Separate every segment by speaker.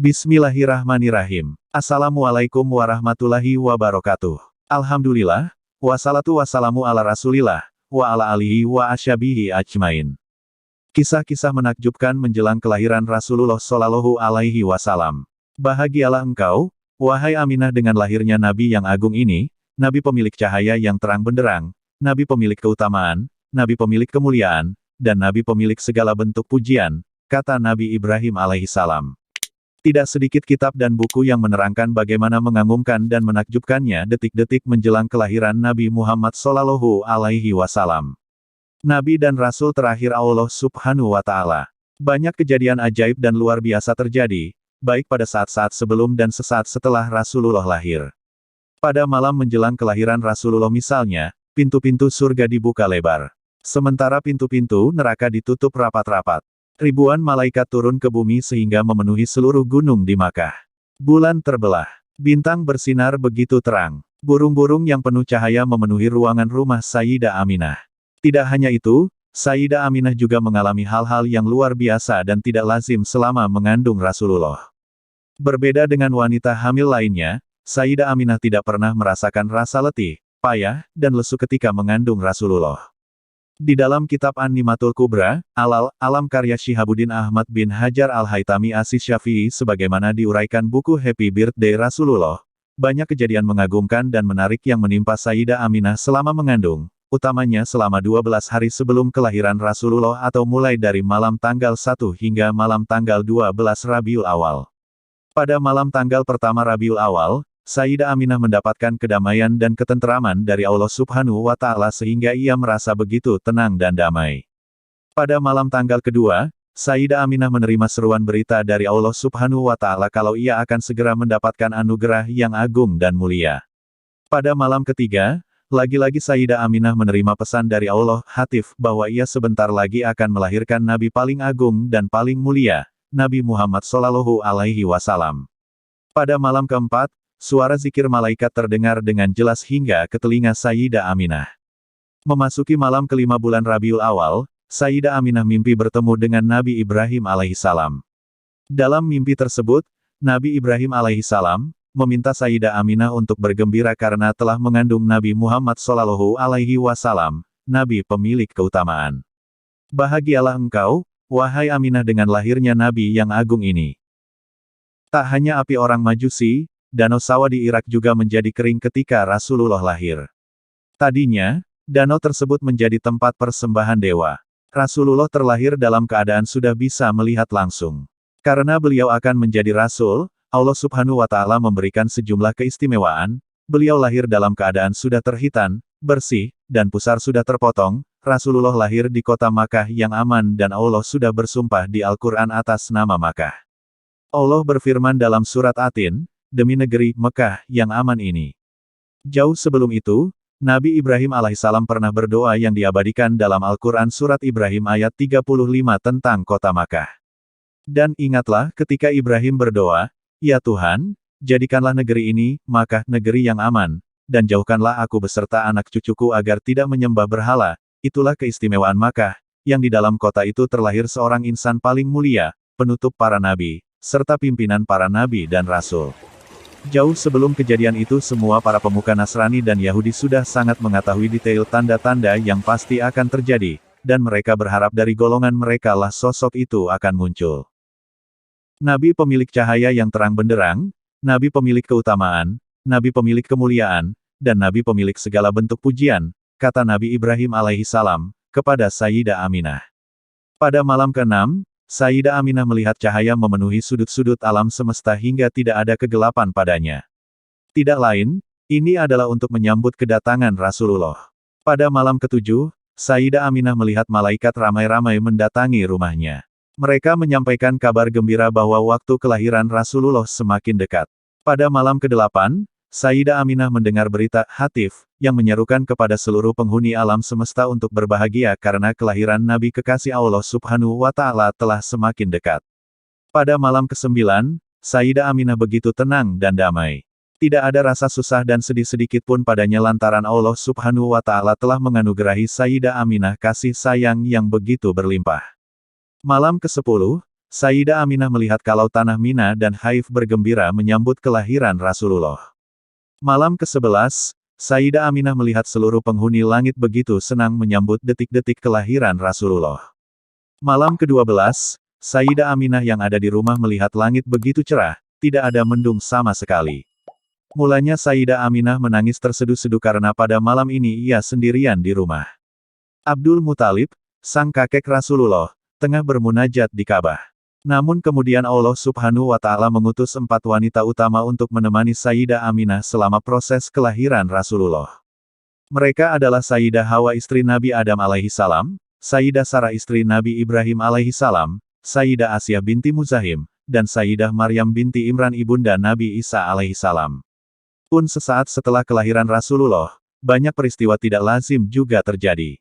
Speaker 1: Bismillahirrahmanirrahim. Assalamualaikum warahmatullahi wabarakatuh. Alhamdulillah, wassalatu wassalamu ala rasulillah, wa ala alihi wa ashabihi ajmain. Kisah-kisah menakjubkan menjelang kelahiran Rasulullah Shallallahu Alaihi Wasallam. Bahagialah engkau, wahai Aminah dengan lahirnya Nabi yang agung ini, Nabi pemilik cahaya yang terang benderang, Nabi pemilik keutamaan, Nabi pemilik kemuliaan, dan Nabi pemilik segala bentuk pujian, kata Nabi Ibrahim alaihissalam. Tidak sedikit kitab dan buku yang menerangkan bagaimana mengagumkan dan menakjubkannya detik-detik menjelang kelahiran Nabi Muhammad Shallallahu Alaihi Wasallam. Nabi dan Rasul terakhir Allah Subhanahu wa Ta'ala. Banyak kejadian ajaib dan luar biasa terjadi, baik pada saat-saat sebelum dan sesaat setelah Rasulullah lahir. Pada malam menjelang kelahiran Rasulullah misalnya, pintu-pintu surga dibuka lebar. Sementara pintu-pintu neraka ditutup rapat-rapat. Ribuan malaikat turun ke bumi sehingga memenuhi seluruh gunung di Makkah. Bulan terbelah. Bintang bersinar begitu terang. Burung-burung yang penuh cahaya memenuhi ruangan rumah Sayyidah Aminah. Tidak hanya itu, Sayyidah Aminah juga mengalami hal-hal yang luar biasa dan tidak lazim selama mengandung Rasulullah. Berbeda dengan wanita hamil lainnya, Sayyidah Aminah tidak pernah merasakan rasa letih, payah, dan lesu ketika mengandung Rasulullah. Di dalam kitab An-Nimatul Kubra, Alam karya Syihabuddin Ahmad bin Hajar Al-Haytami Asy-Syafi'i sebagaimana diuraikan buku Happy Birthday Rasulullah, banyak kejadian mengagumkan dan menarik yang menimpa Sayyidah Aminah selama mengandung, utamanya selama 12 hari sebelum kelahiran Rasulullah atau mulai dari malam tanggal 1 hingga malam tanggal 12 Rabiul Awal. Pada malam tanggal pertama Rabiul Awal, Sayyidah Aminah mendapatkan kedamaian dan ketenteraman dari Allah Subhanahu wa Ta'ala sehingga ia merasa begitu tenang dan damai. Pada malam tanggal kedua, Sayyidah Aminah menerima seruan berita dari Allah Subhanahu wa Ta'ala kalau ia akan segera mendapatkan anugerah yang agung dan mulia. Pada malam ketiga, lagi-lagi Sayyidah Aminah menerima pesan dari Allah Hatif bahwa ia sebentar lagi akan melahirkan Nabi paling agung dan paling mulia, Nabi Muhammad Shallallahu Alaihi Wasallam. Pada malam keempat, suara zikir malaikat terdengar dengan jelas hingga ke telinga Sayyidah Aminah. Memasuki malam kelima bulan Rabiul Awal, Sayyidah Aminah mimpi bertemu dengan Nabi Ibrahim alaihissalam. Dalam mimpi tersebut, Nabi Ibrahim alaihissalam meminta Sayyidah Aminah untuk bergembira karena telah mengandung Nabi Muhammad Shallallahu Alaihi Wasallam, Nabi pemilik keutamaan. Bahagialah engkau, wahai Aminah dengan lahirnya Nabi yang agung ini. Tak hanya api orang Majusi, Danau Sawa di Irak juga menjadi kering ketika Rasulullah lahir. Tadinya, danau tersebut menjadi tempat persembahan dewa. Rasulullah terlahir dalam keadaan sudah bisa melihat langsung. Karena beliau akan menjadi Rasul, Allah Subhanahu wa Ta'ala memberikan sejumlah keistimewaan. Beliau lahir dalam keadaan sudah terhitan, bersih, dan pusar sudah terpotong. Rasulullah lahir di kota Makkah yang aman dan Allah sudah bersumpah di Al-Quran atas nama Makkah. Allah berfirman dalam surat Atin, demi negeri Mekah yang aman ini. Jauh sebelum itu, Nabi Ibrahim alaihissalam pernah berdoa yang diabadikan dalam Al-Quran Surat Ibrahim ayat 35 tentang kota Makkah. Dan ingatlah ketika Ibrahim berdoa, "Ya Tuhan, jadikanlah negeri ini, Makkah, negeri yang aman, dan jauhkanlah aku beserta anak cucuku agar tidak menyembah berhala." Itulah keistimewaan Makkah, yang di dalam kota itu terlahir seorang insan paling mulia, penutup para nabi, serta pimpinan para nabi dan rasul. Jauh sebelum kejadian itu semua para pemuka Nasrani dan Yahudi sudah sangat mengetahui detail tanda-tanda yang pasti akan terjadi, dan mereka berharap dari golongan mereka lah sosok itu akan muncul. Nabi pemilik cahaya yang terang benderang, Nabi pemilik keutamaan, Nabi pemilik kemuliaan, dan Nabi pemilik segala bentuk pujian, kata Nabi Ibrahim alaihissalam, kepada Sayyidah Aminah. Pada malam ke-6, Sayyidah Aminah melihat cahaya memenuhi sudut-sudut alam semesta hingga tidak ada kegelapan padanya. Tidak lain, ini adalah untuk menyambut kedatangan Rasulullah. Pada malam ke-7, Sayyidah Aminah melihat malaikat ramai-ramai mendatangi rumahnya. Mereka menyampaikan kabar gembira bahwa waktu kelahiran Rasulullah semakin dekat. Pada malam ke-8, Sayyidah Aminah mendengar berita Hatif, yang menyerukan kepada seluruh penghuni alam semesta untuk berbahagia karena kelahiran Nabi kekasih Allah Subhanahu wa Ta'ala telah semakin dekat. Pada malam ke-9, Sayyidah Aminah begitu tenang dan damai. Tidak ada rasa susah dan sedih sedikit pun padanya lantaran Allah Subhanahu wa Ta'ala telah menganugerahi Sayyidah Aminah kasih sayang yang begitu berlimpah. Malam ke-10, Sayyidah Aminah melihat kalau tanah Mina dan Haif bergembira menyambut kelahiran Rasulullah. Malam ke-11, Sayyidah Aminah melihat seluruh penghuni langit begitu senang menyambut detik-detik kelahiran Rasulullah. Malam ke-12, Sayyidah Aminah yang ada di rumah melihat langit begitu cerah, tidak ada mendung sama sekali. Mulanya Sayyidah Aminah menangis terseduh-seduh karena pada malam ini ia sendirian di rumah. Abdul Muthalib, sang kakek Rasulullah, tengah bermunajat di Ka'bah. Namun kemudian Allah Subhanahu wa Ta'ala mengutus 4 wanita utama untuk menemani Sayyidah Aminah selama proses kelahiran Rasulullah. Mereka adalah Sayyidah Hawa istri Nabi Adam alaihi salam, Sayyidah Sarah istri Nabi Ibrahim alaihi salam, Sayyidah Asyah binti Muzahim, dan Sayyidah Maryam binti Imran ibunda Nabi Isa alaihi salam. Pun sesaat setelah kelahiran Rasulullah, banyak peristiwa tidak lazim juga terjadi.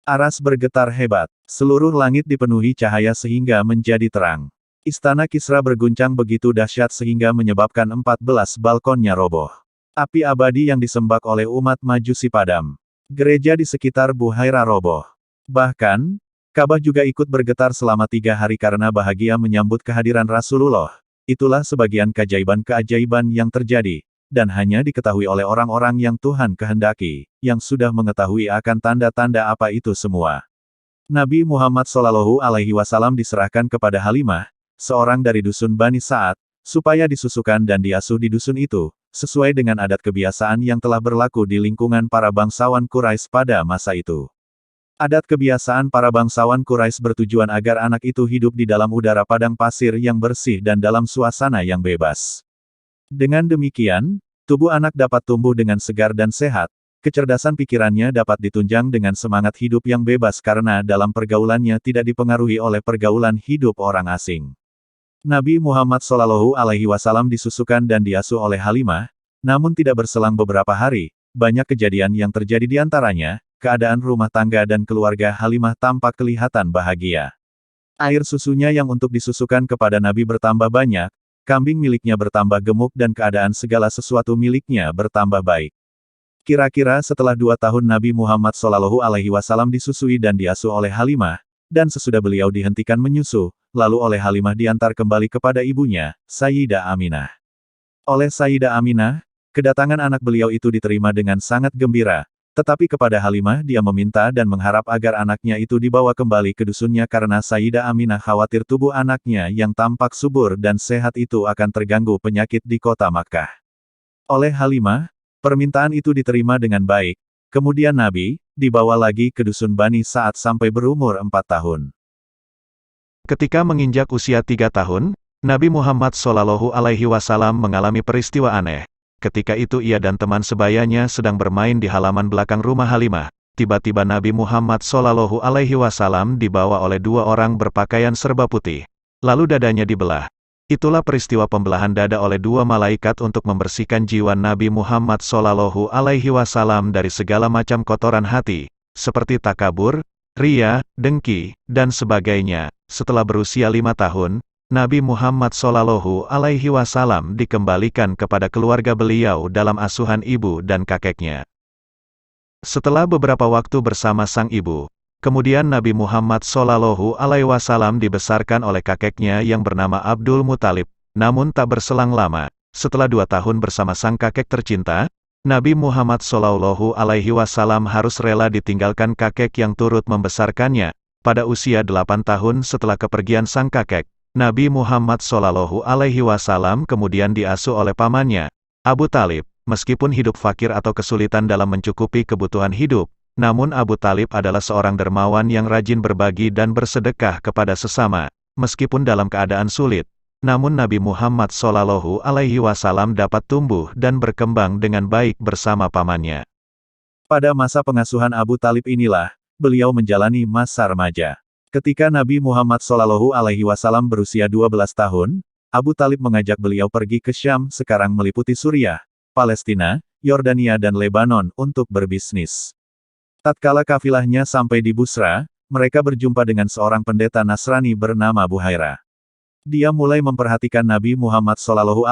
Speaker 1: Aras bergetar hebat, seluruh langit dipenuhi cahaya sehingga menjadi terang. Istana Kisra berguncang begitu dahsyat sehingga menyebabkan 14 balkonnya roboh. Api abadi yang disembah oleh umat Majusi padam. Gereja di sekitar Buhairah roboh. Bahkan, Ka'bah juga ikut bergetar selama 3 hari karena bahagia menyambut kehadiran Rasulullah. Itulah sebagian keajaiban-keajaiban yang terjadi, dan hanya diketahui oleh orang-orang yang Tuhan kehendaki, yang sudah mengetahui akan tanda-tanda apa itu semua. Nabi Muhammad SAW diserahkan kepada Halimah, seorang dari dusun Bani Sa'ad, supaya disusukan dan diasuh di dusun itu, sesuai dengan adat kebiasaan yang telah berlaku di lingkungan para bangsawan Quraisy pada masa itu. Adat kebiasaan para bangsawan Quraisy bertujuan agar anak itu hidup di dalam udara padang pasir yang bersih dan dalam suasana yang bebas. Dengan demikian, tubuh anak dapat tumbuh dengan segar dan sehat, kecerdasan pikirannya dapat ditunjang dengan semangat hidup yang bebas karena dalam pergaulannya tidak dipengaruhi oleh pergaulan hidup orang asing. Nabi Muhammad SAW disusukan dan diasuh oleh Halimah, namun tidak berselang beberapa hari, banyak kejadian yang terjadi di antaranya, keadaan rumah tangga dan keluarga Halimah tampak kelihatan bahagia. Air susunya yang untuk disusukan kepada Nabi bertambah banyak, kambing miliknya bertambah gemuk dan keadaan segala sesuatu miliknya bertambah baik. Kira-kira setelah 2 tahun Nabi Muhammad SAW disusui dan diasuh oleh Halimah, dan sesudah beliau dihentikan menyusu, lalu oleh Halimah diantar kembali kepada ibunya, Sayyidah Aminah. Oleh Sayyidah Aminah, kedatangan anak beliau itu diterima dengan sangat gembira, tetapi kepada Halimah dia meminta dan mengharap agar anaknya itu dibawa kembali ke dusunnya karena Sayyidah Aminah khawatir tubuh anaknya yang tampak subur dan sehat itu akan terganggu penyakit di kota Makkah. Oleh Halimah, permintaan itu diterima dengan baik, kemudian Nabi, dibawa lagi ke dusun Bani Sa'ad sampai berumur 4 tahun. Ketika menginjak usia 3 tahun, Nabi Muhammad SAW mengalami peristiwa aneh. Ketika itu ia dan teman sebayanya sedang bermain di halaman belakang rumah Halimah. Tiba-tiba Nabi Muhammad SAW dibawa oleh 2 orang berpakaian serba putih. Lalu dadanya dibelah. Itulah peristiwa pembelahan dada oleh 2 malaikat untuk membersihkan jiwa Nabi Muhammad SAW dari segala macam kotoran hati, seperti takabur, riya, dengki, dan sebagainya. Setelah berusia 5 tahun, Nabi Muhammad SAW dikembalikan kepada keluarga beliau dalam asuhan ibu dan kakeknya. Setelah beberapa waktu bersama sang ibu, kemudian Nabi Muhammad SAW dibesarkan oleh kakeknya yang bernama Abdul Muthalib. Namun tak berselang lama, setelah 2 tahun bersama sang kakek tercinta, Nabi Muhammad SAW harus rela ditinggalkan kakek yang turut membesarkannya. Pada usia 8 tahun setelah kepergian sang kakek, Nabi Muhammad SAW kemudian diasuh oleh pamannya, Abu Talib. Meskipun hidup fakir atau kesulitan dalam mencukupi kebutuhan hidup, namun Abu Talib adalah seorang dermawan yang rajin berbagi dan bersedekah kepada sesama. Meskipun dalam keadaan sulit, namun Nabi Muhammad SAW dapat tumbuh dan berkembang dengan baik bersama pamannya. Pada masa pengasuhan Abu Talib inilah, beliau menjalani masa remaja. Ketika Nabi Muhammad SAW berusia 12 tahun, Abu Talib mengajak beliau pergi ke Syam sekarang meliputi Suriah, Palestina, Yordania dan Lebanon untuk berbisnis. Tatkala kafilahnya sampai di Busra, mereka berjumpa dengan seorang pendeta Nasrani bernama Buhairah. Dia mulai memperhatikan Nabi Muhammad SAW,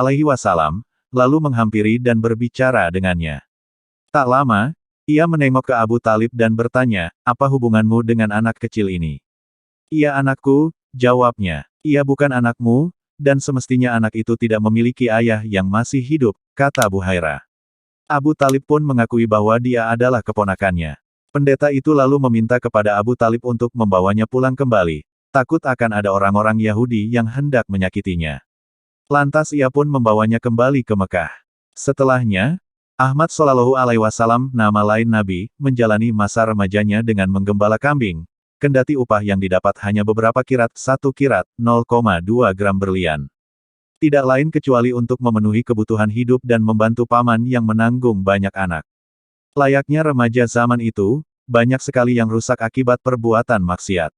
Speaker 1: lalu menghampiri dan berbicara dengannya. Tak lama, ia menengok ke Abu Talib dan bertanya, "Apa hubunganmu dengan anak kecil ini?" "Iya anakku," jawabnya. Ia bukan anakmu, dan semestinya anak itu tidak memiliki ayah yang masih hidup, kata Buhairah. Abu Talib pun mengakui bahwa dia adalah keponakannya. Pendeta itu lalu meminta kepada Abu Talib untuk membawanya pulang kembali, takut akan ada orang-orang Yahudi yang hendak menyakitinya. Lantas ia pun membawanya kembali ke Mekah. Setelahnya, Ahmad Shallallahu Alaihi Wasallam, nama lain Nabi, menjalani masa remajanya dengan menggembala kambing, kendati upah yang didapat hanya beberapa kirat, 1 kirat, 0,2 gram berlian. Tidak lain kecuali untuk memenuhi kebutuhan hidup dan membantu paman yang menanggung banyak anak. Layaknya remaja zaman itu, banyak sekali yang rusak akibat perbuatan maksiat.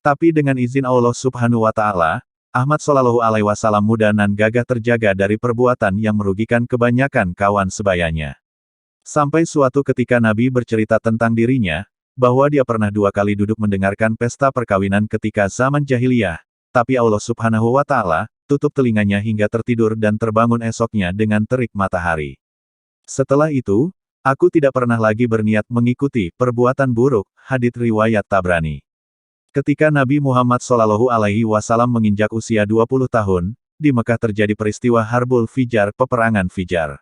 Speaker 1: Tapi dengan izin Allah Subhanahu wa Ta'ala, Ahmad Shallallahu Alaihi Wasallam muda nan gagah terjaga dari perbuatan yang merugikan kebanyakan kawan sebayanya. Sampai suatu ketika Nabi bercerita tentang dirinya, bahwa dia pernah 2 kali duduk mendengarkan pesta perkawinan ketika zaman jahiliyah, tapi Allah Subhanahu wa Ta'ala tutup telinganya hingga tertidur dan terbangun esoknya dengan terik matahari. Setelah itu, aku tidak pernah lagi berniat mengikuti perbuatan buruk, hadits riwayat Tabrani. Ketika Nabi Muhammad Shallallahu Alaihi Wasallam menginjak usia 20 tahun, di Mekah terjadi peristiwa Harbul Fijar, peperangan Fijar.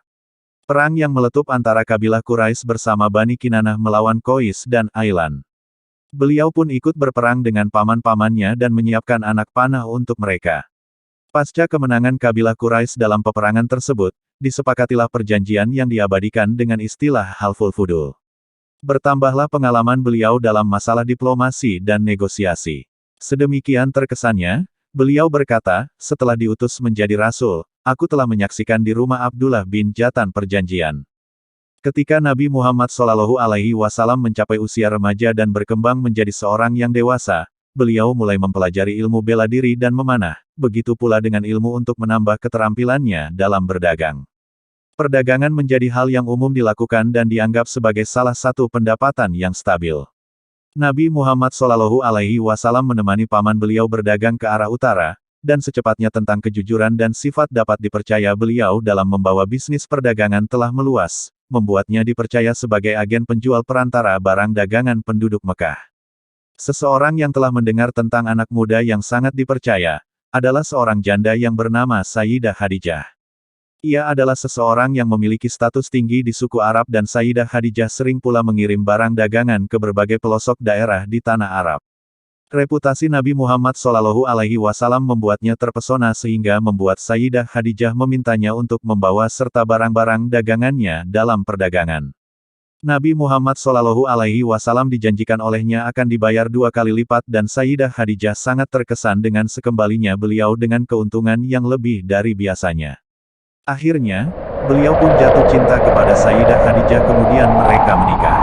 Speaker 1: Perang yang meletup antara kabilah Quraisy bersama Bani Kinanah melawan Qais dan Ailan. Beliau pun ikut berperang dengan paman-pamannya dan menyiapkan anak panah untuk mereka. Pasca kemenangan kabilah Quraisy dalam peperangan tersebut, disepakatilah perjanjian yang diabadikan dengan istilah Halful Fudul. Bertambahlah pengalaman beliau dalam masalah diplomasi dan negosiasi. Sedemikian terkesannya, beliau berkata, setelah diutus menjadi rasul, aku telah menyaksikan di rumah Abdullah bin Jatan perjanjian. Ketika Nabi Muhammad Shallallahu Alaihi Wasallam mencapai usia remaja dan berkembang menjadi seorang yang dewasa, beliau mulai mempelajari ilmu bela diri dan memanah, begitu pula dengan ilmu untuk menambah keterampilannya dalam berdagang. Perdagangan menjadi hal yang umum dilakukan dan dianggap sebagai salah satu pendapatan yang stabil. Nabi Muhammad Shallallahu Alaihi Wasallam menemani paman beliau berdagang ke arah utara, dan secepatnya tentang kejujuran dan sifat dapat dipercaya beliau dalam membawa bisnis perdagangan telah meluas, membuatnya dipercaya sebagai agen penjual perantara barang dagangan penduduk Mekah. Seseorang yang telah mendengar tentang anak muda yang sangat dipercaya, adalah seorang janda yang bernama Sayyidah Khadijah. Ia adalah seseorang yang memiliki status tinggi di suku Arab dan Sayyidah Khadijah sering pula mengirim barang dagangan ke berbagai pelosok daerah di tanah Arab. Reputasi Nabi Muhammad Shallallahu Alaihi Wasallam membuatnya terpesona sehingga membuat Sayyidah Khadijah memintanya untuk membawa serta barang-barang dagangannya dalam perdagangan. Nabi Muhammad Shallallahu Alaihi Wasallam dijanjikan olehnya akan dibayar 2 kali lipat dan Sayyidah Khadijah sangat terkesan dengan sekembalinya beliau dengan keuntungan yang lebih dari biasanya. Akhirnya, beliau pun jatuh cinta kepada Sayyidah Khadijah kemudian mereka menikah.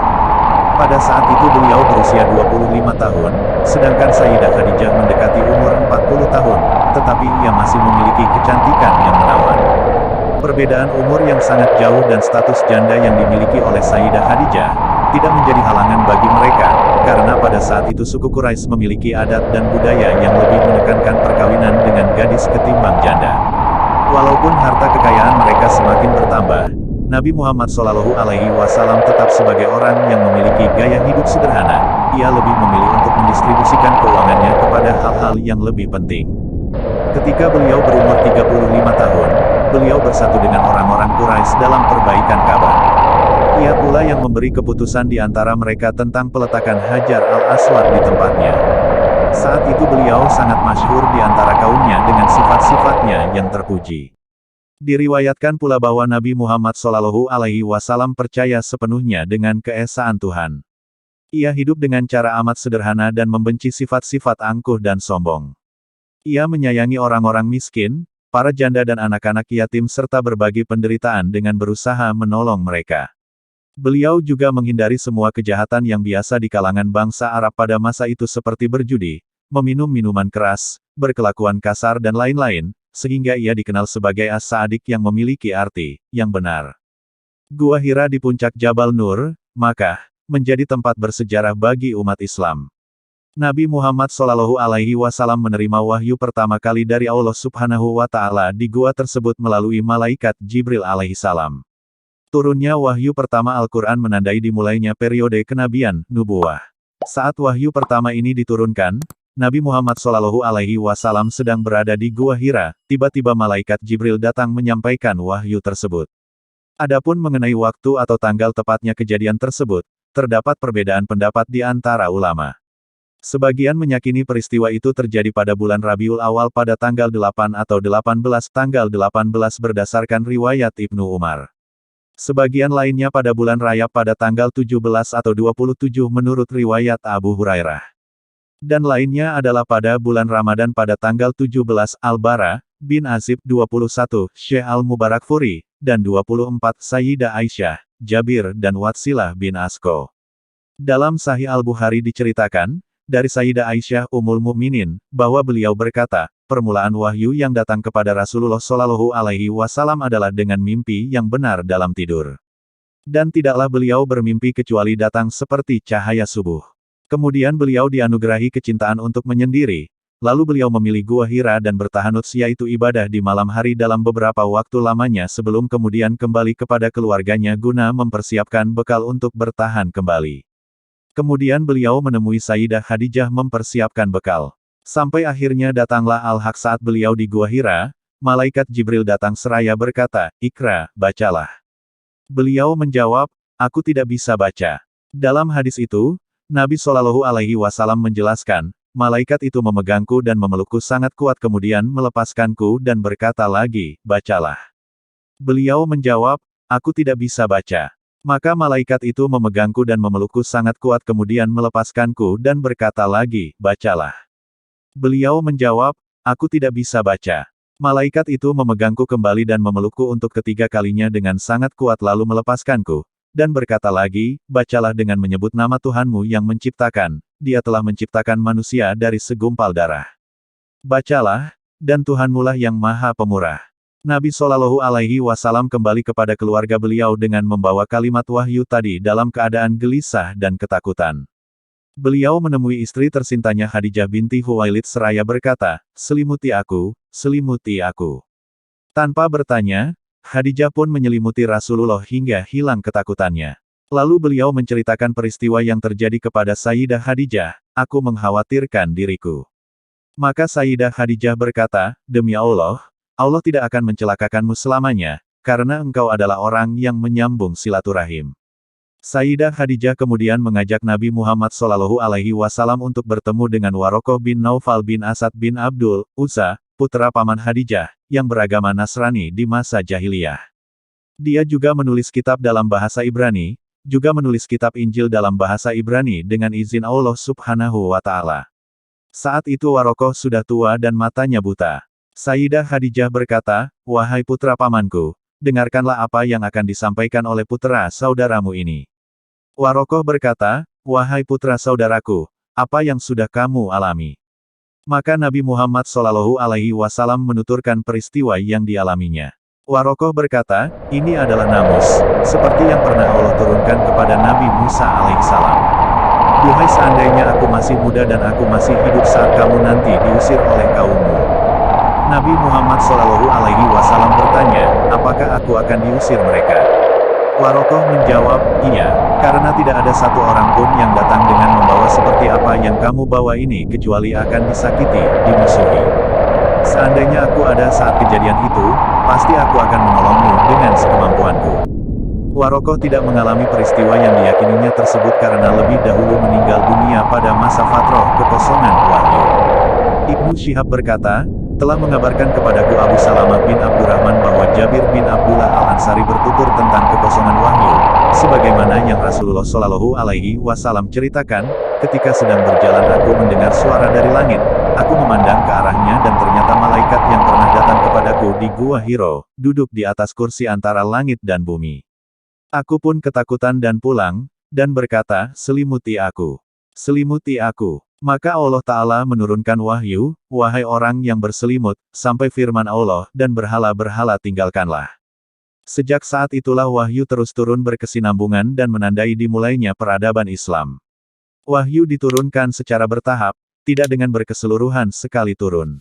Speaker 1: Pada saat itu beliau berusia 25 tahun, sedangkan Sayyidah Khadijah mendekati umur 40 tahun, tetapi ia masih memiliki kecantikan yang menawan. Perbedaan umur yang sangat jauh dan status janda yang dimiliki oleh Sayyidah Khadijah, tidak menjadi halangan bagi mereka, karena pada saat itu suku Quraisy memiliki adat dan budaya yang lebih menekankan perkawinan dengan gadis ketimbang janda. Walaupun harta kekayaan mereka semakin bertambah, Nabi Muhammad Shallallahu Alaihi Wasallam tetap sebagai orang yang memiliki gaya hidup sederhana. Ia lebih memilih untuk mendistribusikan keuangannya kepada hal-hal yang lebih penting. Ketika beliau berumur 35 tahun, beliau bersatu dengan orang-orang Quraisy dalam perbaikan Ka'bah. Ia pula yang memberi keputusan di antara mereka tentang peletakan Hajar al-Aswad di tempatnya. Saat itu beliau sangat masyhur di antara kaumnya dengan sifat-sifatnya yang terpuji. Diriwayatkan pula bahwa Nabi Muhammad Shallallahu Alaihi Wasallam percaya sepenuhnya dengan keesaan Tuhan. Ia hidup dengan cara amat sederhana dan membenci sifat-sifat angkuh dan sombong. Ia menyayangi orang-orang miskin, para janda dan anak-anak yatim serta berbagi penderitaan dengan berusaha menolong mereka. Beliau juga menghindari semua kejahatan yang biasa di kalangan bangsa Arab pada masa itu seperti berjudi, meminum minuman keras, berkelakuan kasar dan lain-lain, sehingga ia dikenal sebagai as-Sa'dik yang memiliki arti yang benar. Gua Hira di puncak Jabal Nur, Makkah, menjadi tempat bersejarah bagi umat Islam. Nabi Muhammad Shallallahu Alaihi Wasallam menerima wahyu pertama kali dari Allah Subhanahu wa Ta'ala di gua tersebut melalui malaikat Jibril alaihissalam. Turunnya wahyu pertama Al-Quran menandai dimulainya periode kenabian, nubuwah. Saat wahyu pertama ini diturunkan, Nabi Muhammad Shallallahu Alaihi Wasallam sedang berada di Gua Hira, tiba-tiba malaikat Jibril datang menyampaikan wahyu tersebut. Adapun mengenai waktu atau tanggal tepatnya kejadian tersebut, terdapat perbedaan pendapat di antara ulama. Sebagian meyakini peristiwa itu terjadi pada bulan Rabiul Awal pada tanggal 8 atau 18 tanggal 18 berdasarkan riwayat Ibnu Umar. Sebagian lainnya pada bulan Rajab pada tanggal 17 atau 27 menurut riwayat Abu Hurairah. Dan lainnya adalah pada bulan Ramadan pada tanggal 17 Al-Bara bin Azib 21, Syekh Al-Mubarakfuri, dan 24 Sayyidah Aisyah, Jabir dan Watsilah bin Asko. Dalam Sahih Al-Bukhari diceritakan, dari Sayyidah Aisyah Ummul Mukminin, bahwa beliau berkata, permulaan wahyu yang datang kepada Rasulullah Shallallahu Alaihi Wasallam adalah dengan mimpi yang benar dalam tidur. Dan tidaklah beliau bermimpi kecuali datang seperti cahaya subuh. Kemudian beliau dianugerahi kecintaan untuk menyendiri, lalu beliau memilih Gua Hira dan bertahanut yaitu ibadah di malam hari dalam beberapa waktu lamanya sebelum kemudian kembali kepada keluarganya guna mempersiapkan bekal untuk bertahan kembali. Kemudian beliau menemui Sayyidah Khadijah mempersiapkan bekal. Sampai akhirnya datanglah Al-Haq saat beliau di Gua Hira, malaikat Jibril datang seraya berkata, "Ikra, bacalah." Beliau menjawab, "Aku tidak bisa baca." Dalam hadis itu, Nabi Shallallahu Alaihi Wasallam menjelaskan, malaikat itu memegangku dan memelukku sangat kuat kemudian melepaskanku dan berkata lagi, "Bacalah." Beliau menjawab, "Aku tidak bisa baca." Maka malaikat itu memegangku dan memelukku sangat kuat kemudian melepaskanku dan berkata lagi, "Bacalah." Beliau menjawab, "Aku tidak bisa baca." Malaikat itu memegangku kembali dan memelukku untuk ketiga kalinya dengan sangat kuat lalu melepaskanku, dan berkata lagi, "Bacalah dengan menyebut nama Tuhanmu yang menciptakan, Dia telah menciptakan manusia dari segumpal darah. Bacalah, dan Tuhanmulah yang Maha Pemurah." Nabi Shallallahu Alaihi Wasallam kembali kepada keluarga beliau dengan membawa kalimat wahyu tadi dalam keadaan gelisah dan ketakutan. Beliau menemui istri tersintanya Khadijah binti Khuwailid seraya berkata, "Selimuti aku, selimuti aku." Tanpa bertanya, Khadijah pun menyelimuti Rasulullah hingga hilang ketakutannya. Lalu beliau menceritakan peristiwa yang terjadi kepada Sayyidah Khadijah, "Aku mengkhawatirkan diriku." Maka Sayyidah Khadijah berkata, "Demi Allah, Allah tidak akan mencelakakanmu selamanya, karena engkau adalah orang yang menyambung silaturahim." Sayyidah Khadijah kemudian mengajak Nabi Muhammad Shallallahu Alaihi Wasallam untuk bertemu dengan Warokoh bin Naufal bin Asad bin Abdul Uzza, putra paman Khadijah, yang beragama Nasrani di masa jahiliyah. Dia juga menulis kitab dalam bahasa Ibrani, juga menulis kitab Injil dalam bahasa Ibrani dengan izin Allah Subhanahu wa Ta'ala. Saat itu Warokoh sudah tua dan matanya buta. Sayyidah Khadijah berkata, "Wahai putra pamanku, dengarkanlah apa yang akan disampaikan oleh putra saudaramu ini." Warokoh berkata, "Wahai putra saudaraku, apa yang sudah kamu alami?" Maka Nabi Muhammad Shallallahu Alaihi Wasallam menuturkan peristiwa yang dialaminya. Warokoh berkata, "Ini adalah namus, seperti yang pernah Allah turunkan kepada Nabi Musa alaihissalam. Duhai seandainya aku masih muda dan aku masih hidup saat kamu nanti diusir oleh kaummu." Nabi Muhammad Shallallahu Alaihi Wasallam bertanya, "Apakah aku akan diusir mereka?" Warokoh menjawab, "Iya, karena tidak ada satu orang pun yang datang dengan membawa seperti apa yang kamu bawa ini kecuali akan disakiti, dimusuhi. Seandainya aku ada saat kejadian itu, pasti aku akan menolongmu dengan sekemampuanku." Warokoh tidak mengalami peristiwa yang diyakininya tersebut karena lebih dahulu meninggal dunia pada masa fatroh kekosongan wahyu. Ibnu Syihab berkata, telah mengabarkan kepadaku Abu Salamah bin Abdurrahman bahwa Jabir bin Abdullah Al-Ansari bertutur tentang kekosongan wahyu, sebagaimana yang Rasulullah Shallallahu Alaihi Wasallam ceritakan, ketika sedang berjalan aku mendengar suara dari langit, aku memandang ke arahnya dan ternyata malaikat yang pernah datang kepadaku di Gua Hiro, duduk di atas kursi antara langit dan bumi. Aku pun ketakutan dan pulang, dan berkata, "Selimuti aku. Selimuti aku." Maka Allah Ta'ala menurunkan wahyu, "Wahai orang yang berselimut," sampai firman Allah, "Dan berhala-berhala tinggalkanlah." Sejak saat itulah wahyu terus turun berkesinambungan dan menandai dimulainya peradaban Islam. Wahyu diturunkan secara bertahap, tidak dengan berkeseluruhan sekali turun.